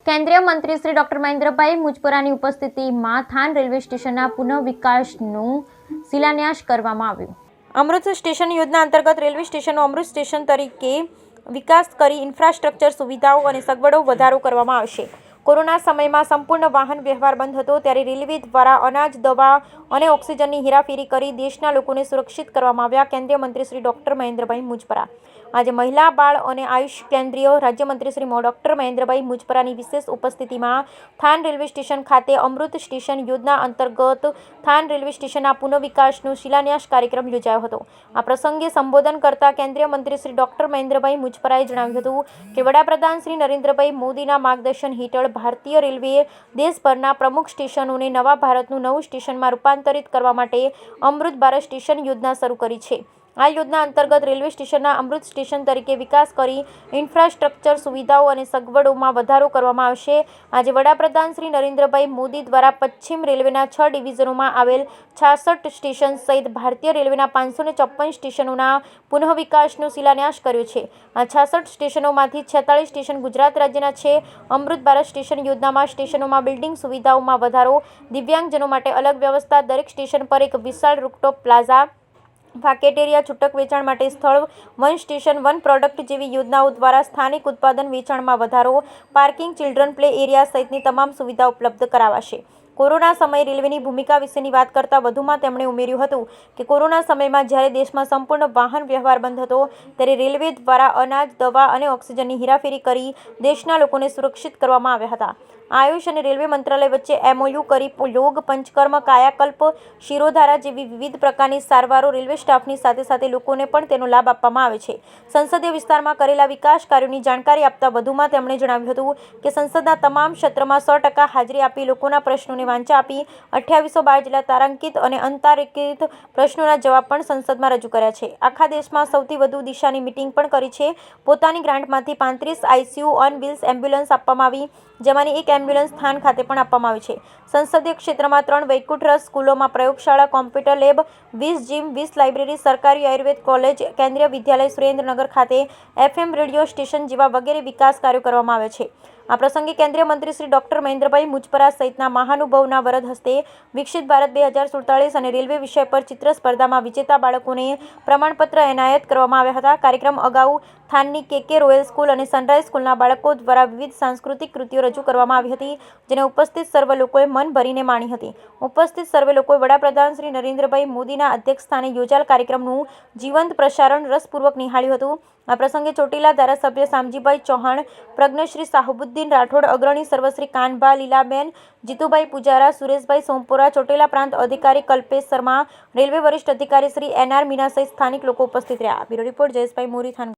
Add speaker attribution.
Speaker 1: કેન્દ્રીય મંત્રી શ્રી ડોક્ટર મહેન્દ્રભાઈ મુજપરાની ઉપસ્થિતિમાં થાન રેલવે સ્ટેશનના પુનઃવિકાસનું શિલાન્યાસ કરવામાં આવ્યું। અમૃત સ્ટેશન યોજના અંતર્ગત રેલવે સ્ટેશનનો અમૃત સ્ટેશન તરીકે વિકાસ કરી ઇન્ફ્રાસ્ટ્રક્ચર સુવિધાઓ અને સગવડો વધારો કરવામાં આવશે। કોરોના સમયમાં સંપૂર્ણ વાહન વ્યવહાર બંધ હતો ત્યારે રેલવે દ્વારા અનાજ, દવા અને ઓક્સિજનની હેરાફેરી કરી દેશના લોકોને સુરક્ષિત કરવામાં આવ્યા। કેન્દ્રીય મંત્રી શ્રી ડોક્ટર મહેન્દ્રભાઈ મુજપરા આજે મહિલા, બાળ અને આયુષ કેન્દ્રીય રાજ્યમંત્રી શ્રી ડોક્ટર મહેન્દ્રભાઈ મુજપરાની વિશેષ ઉપસ્થિતિમાં થાન રેલવે સ્ટેશન ખાતે અમૃત સ્ટેશન યોજના અંતર્ગત થાન રેલવે સ્ટેશનના પુનઃવિકાસનો શિલાન્યાસ કાર્યક્રમ યોજાયો હતો। આ પ્રસંગે સંબોધન કરતા કેન્દ્રીય મંત્રી શ્રી ડોક્ટર મહેન્દ્રભાઈ મુજપરાએ જણાવ્યું હતું કે વડાપ્રધાન શ્રી નરેન્દ્રભાઈ મોદીના માર્ગદર્શન હેઠળ ભારતીય રેલવેએ દેશભરના પ્રમુખ સ્ટેશનોને નવા ભારતનું નવું સ્ટેશનમાં રૂપાંતરિત કરવા માટે અમૃત ભારત સ્ટેશન યોજના શરૂ કરી છે। આ યોજના અંતર્ગત રેલવે સ્ટેશનના અમૃત સ્ટેશન તરીકે વિકાસ કરી ઇન્ફ્રાસ્ટ્રક્ચર સુવિધાઓ અને સગવડોમાં વધારો કરવામાં આવશે। આજે વડાપ્રધાન શ્રી નરેન્દ્રભાઈ મોદી દ્વારા પશ્ચિમ રેલવેના 6 ડિવિઝનોમાં આવેલ 66 સ્ટેશન સહિત ભારતીય રેલવેના 554 સ્ટેશનોના પુનઃવિકાસનો શિલાન્યાસ કર્યો છે। આ 66 સ્ટેશનોમાંથી 46 સ્ટેશન ગુજરાત રાજ્યના છે। અમૃત ભારત સ્ટેશન યોજનામાં સ્ટેશનોમાં બિલ્ડિંગ સુવિધાઓમાં વધારો, દિવ્યાંગજનો માટે અલગ વ્યવસ્થા, દરેક સ્ટેશન પર એક વિશાળ રૂફટોપ પ્લાઝા, ફાકેટેરિયા, છૂટક વેચાણ માટે સ્થળ, વન સ્ટેશન વન પ્રોડક્ટ જેવી યોજનાઓ દ્વારા સ્થાનિક ઉત્પાદન વેચાણમાં વધારો, પાર્કિંગ, ચિલ્ડ્રન પ્લે એરિયા સહિતની તમામ સુવિધા ઉપલબ્ધ કરાવાશે। કોરોના સમયે રેલવેની ભૂમિકા વિશેની વાત કરતા વધુમાં તેમણે ઉમેર્યું હતું કે કોરોના સમયમાં જ્યારે દેશમાં સંપૂર્ણ વાહન વ્યવહાર બંધ હતો ત્યારે રેલવે દ્વારા અનાજ, દવા અને ઓક્સિજનની હેરાફેરી કરી દેશના લોકોને સુરક્ષિત કરવામાં આવ્યા હતા। આયુષ અને રેલવે મંત્રાલય વચ્ચે MOU કરી યોગ, પંચકર્મ, કાયાકલ્પ, શિરોધારા જેવી વિવિધ પ્રકારની સારવારો રેલવે સ્ટાફની સાથે સાથે લોકોને પણ તેનો લાભ આપવામાં આવે છે। સંસદીય વિસ્તારમાં કરેલા વિકાસ કાર્યોની જાણકારી આપતા વધુમાં તેમણે જણાવ્યું હતું કે સંસદના તમામ સત્રમાં 100% હાજરી આપી લોકોના પ્રશ્નોને વાંચા આપી 2812 જેટલા તારાંકિત અને અંતારેકિત પ્રશ્નોના જવાબ પણ સંસદમાં રજૂ કર્યા છે। આખા દેશમાં સૌથી વધુ દિશાની મીટિંગ પણ કરી છે। પોતાની ગ્રાન્ટમાંથી 35 ICU ઓન વ્હીલ્સ એમ્બ્યુલન્સ આપવામાં આવી, જેમાંની એક એમ્બ્યુલન્સ થાન ખાતે પણ આપવામાં આવી છે। સંસદીય ક્ષેત્રમાં 3 વૈકુંઠ રસ, સ્કૂલોમાં પ્રયોગશાળા, કોમ્પ્યુટર લેબ, 20 જીમ, 20 લાઇબ્રેરી, સરકારી આયુર્વેદ કોલેજ, કેન્દ્રીય વિદ્યાલય સુરેન્દ્રનગર ખાતે FM રેડિયો સ્ટેશન જેવા વગેરે વિકાસ કાર્યો કરવામાં આવ્યા છે। આ પ્રસંગે કેન્દ્રીય મંત્રી શ્રી ડોક્ટર મહેન્દ્રભાઈ મુજપરા સહિતના મહાનુભાવોના વરદ હસ્તે વિકસિત ભારત 2047 અને રેલવે વિષય પર ચિત્ર સ્પર્ધામાં વિજેતા બાળકોને પ્રમાણપત્ર એનાયત કરવામાં આવ્યા હતા। કાર્યક્રમ અગાઉ થાનની KK રોયલ સ્કૂલ અને સનરાઈઝ સ્કૂલના બાળકો દ્વારા વિવિધ સાંસ્કૃતિક કૃતિઓ રજૂ કરવામાં આવી હતી, જેને ઉપસ્થિત સર્વ લોકોએ મન ભરીને માણી હતી। ઉપસ્થિત સર્વે લોકોએ વડાપ્રધાન શ્રી નરેન્દ્રભાઈ મોદીના અધ્યક્ષસ્થાને યોજાયેલ કાર્યક્રમનું જીવંત પ્રસારણ રસપૂર્વક નિહાળ્યું હતું। આ પ્રસંગે ચોટીલા ધારાસભ્ય શામજીભાઈ ચૌહાણ, પ્રજ્ઞશ્રી સાહબુદ્દીન રાઠોડ, અગ્રણી સર્વશ્રી કાનભા લીલાબેન, જીતુભાઈ પૂજારા, સુરેશભાઈ સોમપુરા, ચોટીલા પ્રાંત અધિકારી કલ્પેશ શર્મા, રેલવે વરિષ્ઠ અધિકારી શ્રી NR મીના સહિત સ્થાનિક લોકો ઉપસ્થિત રહ્યા। બ્યુરો રિપોર્ટ જયેશભાઈ મોરી, થાન।